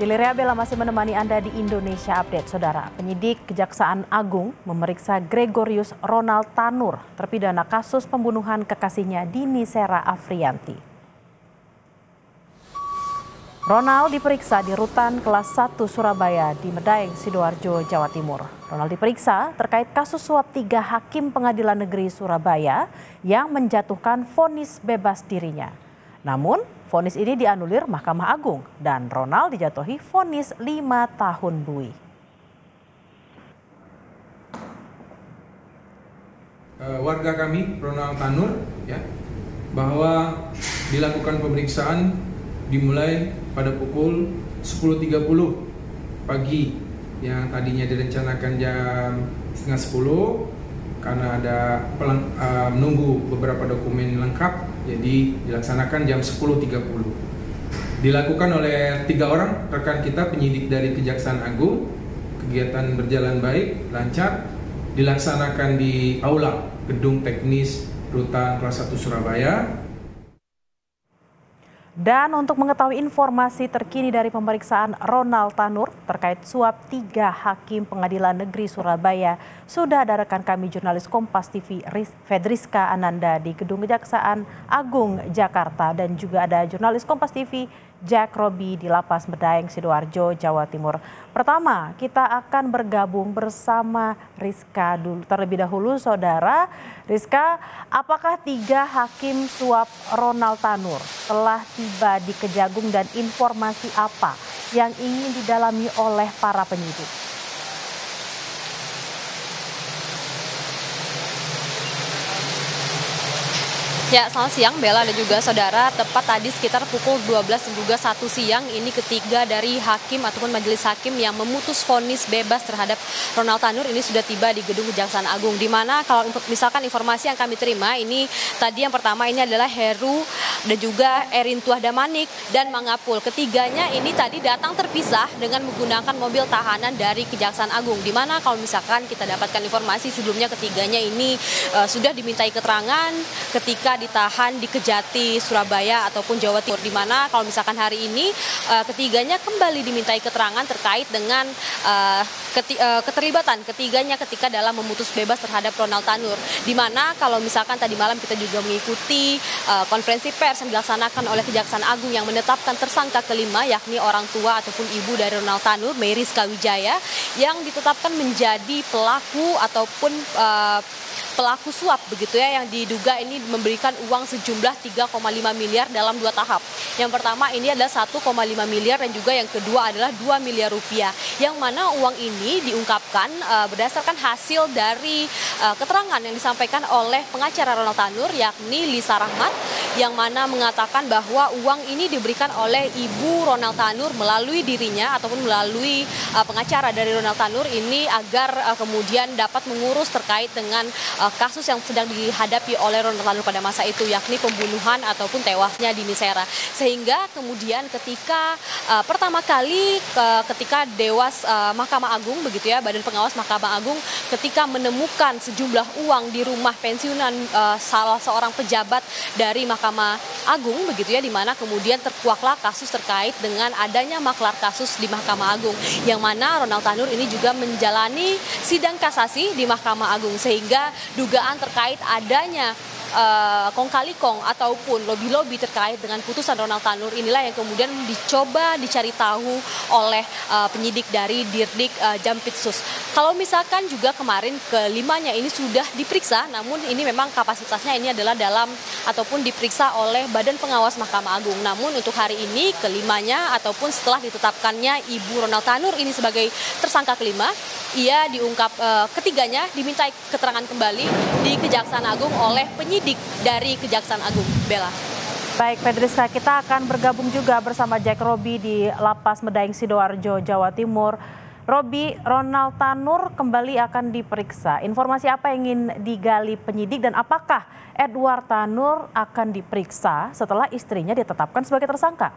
Diliria Bella masih menemani Anda di Indonesia Update, Saudara. Penyidik Kejaksaan Agung memeriksa Gregorius Ronald Tanur, terpidana kasus pembunuhan kekasihnya Dini Sera Afriyanti. Ronald diperiksa di Rutan Kelas 1 Surabaya di Medaeng, Sidoarjo, Jawa Timur. Ronald diperiksa terkait kasus suap 3 hakim pengadilan negeri Surabaya yang menjatuhkan vonis bebas dirinya. Namun, vonis ini dianulir Mahkamah Agung dan Ronald dijatuhi vonis 5 tahun buih. Warga kami, Ronald Tanur, bahwa dilakukan pemeriksaan dimulai pada pukul 10.30 pagi yang tadinya direncanakan jam setengah 10 karena ada menunggu beberapa dokumen lengkap. Jadi dilaksanakan jam 10.30. Dilakukan oleh 3 orang rekan kita penyidik dari Kejaksaan Agung. Kegiatan berjalan baik, lancar. Dilaksanakan di aula Gedung Teknis Rutan Kelas 1 Surabaya. Dan untuk mengetahui informasi terkini dari pemeriksaan Ronald Tanur terkait suap 3 hakim pengadilan negeri Surabaya, sudah ada rekan kami jurnalis Kompas TV Fedriska Ananda di Gedung Kejaksaan Agung Jakarta, dan juga ada jurnalis Kompas TV Jack Robi di Lapas Medaeng, Sidoarjo, Jawa Timur. Pertama, kita akan bergabung bersama Rizka dulu. Terlebih dahulu, Saudara. Rizka, apakah 3 hakim suap Ronald Tanur telah tiba di Kejagung dan informasi apa yang ingin didalami oleh para penyidik? Ya, selamat siang Bella dan juga saudara. Tepat tadi sekitar pukul 12 dan juga 1 siang ini ketiga dari hakim ataupun majelis hakim yang memutus vonis bebas terhadap Ronald Tanur ini sudah tiba di Gedung Kejaksaan Agung. Di mana kalau misalkan informasi yang kami terima ini tadi yang pertama ini adalah Heru dan juga Erin Tuah Damanik dan Mangapul. Ketiganya ini tadi datang terpisah dengan menggunakan mobil tahanan dari Kejaksaan Agung. Di mana kalau misalkan kita dapatkan informasi sebelumnya ketiganya ini sudah dimintai keterangan ketika ditahan di Kejati, Surabaya ataupun Jawa Timur, di mana kalau misalkan hari ini ketiganya kembali dimintai keterangan terkait dengan keterlibatan ketiganya ketika dalam memutus bebas terhadap Ronald Tanur. Di mana kalau misalkan tadi malam kita juga mengikuti konferensi pers yang dilaksanakan oleh Kejaksaan Agung yang menetapkan tersangka kelima, yakni orang tua ataupun ibu dari Ronald Tanur, Rizka Wijaya, yang ditetapkan menjadi pelaku ataupun pelaku suap begitu ya, yang diduga ini memberikan uang sejumlah 3,5 miliar dalam 2 tahap. Yang pertama ini adalah 1,5 miliar dan juga yang kedua adalah 2 miliar rupiah. Yang mana uang ini diungkapkan berdasarkan hasil dari keterangan yang disampaikan oleh pengacara Ronald Tanur, yakni Lisa Rahmat, yang mana mengatakan bahwa uang ini diberikan oleh ibu Ronald Tanur melalui dirinya ataupun melalui pengacara dari Ronald Tanur ini agar kemudian dapat mengurus terkait dengan kasus yang sedang dihadapi oleh Ronald Tanur pada masa itu, yakni pembunuhan ataupun tewasnya Dini Sera. Sehingga kemudian ketika pertama kali ketika Dewas Mahkamah Agung begitu ya, Badan Pengawas Mahkamah Agung ketika menemukan sejumlah uang di rumah pensiunan salah seorang pejabat dari Mahkamah Agung begitu ya, di mana kemudian terkuaklah kasus terkait dengan adanya maklar kasus di Mahkamah Agung, yang mana Ronald Tanur ini juga menjalani sidang kasasi di Mahkamah Agung, sehingga dugaan terkait adanya kong kali kong ataupun lobi-lobi terkait dengan putusan Ronald Tanur inilah yang kemudian dicoba dicari tahu oleh penyidik dari Dirdik Jampitsus. Kalau misalkan juga kemarin kelimanya ini sudah diperiksa, namun ini memang kapasitasnya ini adalah dalam ataupun diperiksa oleh Badan Pengawas Mahkamah Agung. Namun untuk hari ini kelimanya ataupun setelah ditetapkannya Ibu Ronald Tanur ini sebagai tersangka kelima, ia diungkap ketiganya dimintai keterangan kembali di Kejaksaan Agung oleh penyidik dari Kejaksaan Agung. Bella. Baik, Fedriska, kita akan bergabung juga bersama Jack Robi di Lapas Medaeng, Sidoarjo, Jawa Timur. Robi, Ronald Tanur kembali akan diperiksa. Informasi apa yang ingin digali penyidik dan apakah Edward Tanur akan diperiksa setelah istrinya ditetapkan sebagai tersangka?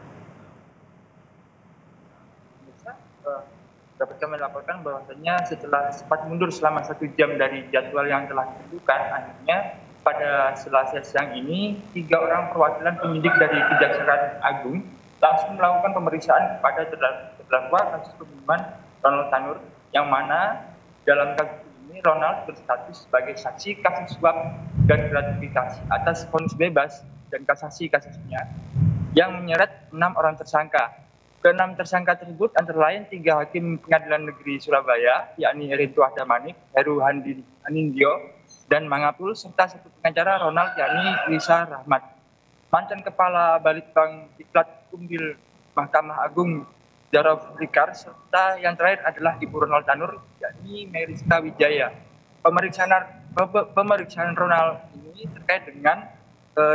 Dapat kami laporkan bahwasanya setelah sempat mundur selama 1 jam dari jadwal yang telah ditentukan, akhirnya pada Selasa siang ini 3 orang perwakilan penyidik dari Kejaksaan Agung langsung melakukan pemeriksaan kepada terdakwa terdakwa kasus pembunuhan Ronald Tanur, yang mana dalam kasus ini Ronald berstatus sebagai saksi kasus suap dan gratifikasi atas vonis bebas dan kasasi kasusnya yang menyeret 6 orang tersangka. Ke-6 tersangka tersebut antara lain 3 hakim Pengadilan Negeri Surabaya, yakni Rintu Adamanik, Heru Hanindyo, dan Mangapul, serta 1 pengacara Ronald, yakni Lisa Rahmat. Mantan Kepala Balitbang Diklat Kumdil Mahkamah Agung Jarod Rikar, serta yang terakhir adalah Ibu Ronald Tanur, yakni Meriska Wijaya. Pemeriksaan Ronald ini terkait dengan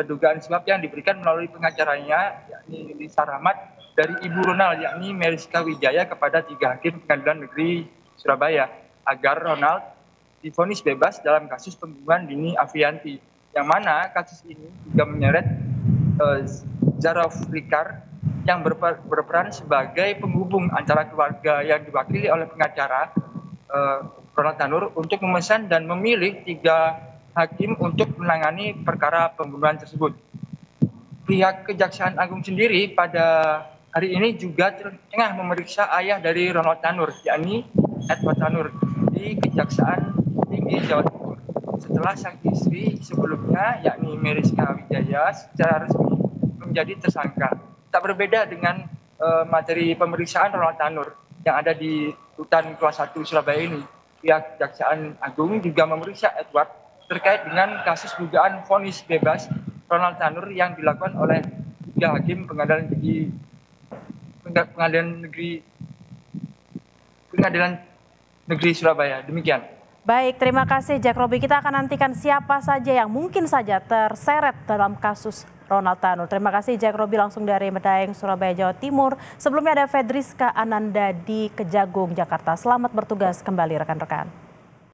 dugaan suap yang diberikan melalui pengacaranya, yakni Lisa Rahmat, dari Ibu Ronald, yakni Meriska Wijaya, kepada 3 hakim Pengadilan Negeri Surabaya agar Ronald divonis bebas dalam kasus pembunuhan Dini Afianti, yang mana kasus ini juga menyeret Jarod Rikar yang berperan sebagai penghubung antara keluarga yang diwakili oleh pengacara Ronald Tanur untuk memesan dan memilih 3 hakim untuk menangani perkara pembunuhan tersebut. Pihak Kejaksaan Agung sendiri pada hari ini juga tengah memeriksa ayah dari Ronald Tanur, yakni Edward Tanur, di Kejaksaan Tinggi Jawa Timur, setelah sang istri sebelumnya, yakni Meriska Wijaya, secara resmi menjadi tersangka. Tak berbeda dengan materi pemeriksaan Ronald Tanur yang ada di Rutan Kelas 1 Surabaya ini, pihak Kejaksaan Agung juga memeriksa Edward terkait dengan kasus dugaan vonis bebas Ronald Tanur yang dilakukan oleh 3 hakim Pengadilan Negeri Surabaya. Demikian. Baik, terima kasih Jack Robi. Kita akan nantikan siapa saja yang mungkin saja terseret dalam kasus Ronald Tanur. Terima kasih Jack Robi langsung dari Medaeng, Surabaya, Jawa Timur. Sebelumnya ada Fedriska Ananda di Kejagung, Jakarta. Selamat bertugas kembali rekan-rekan.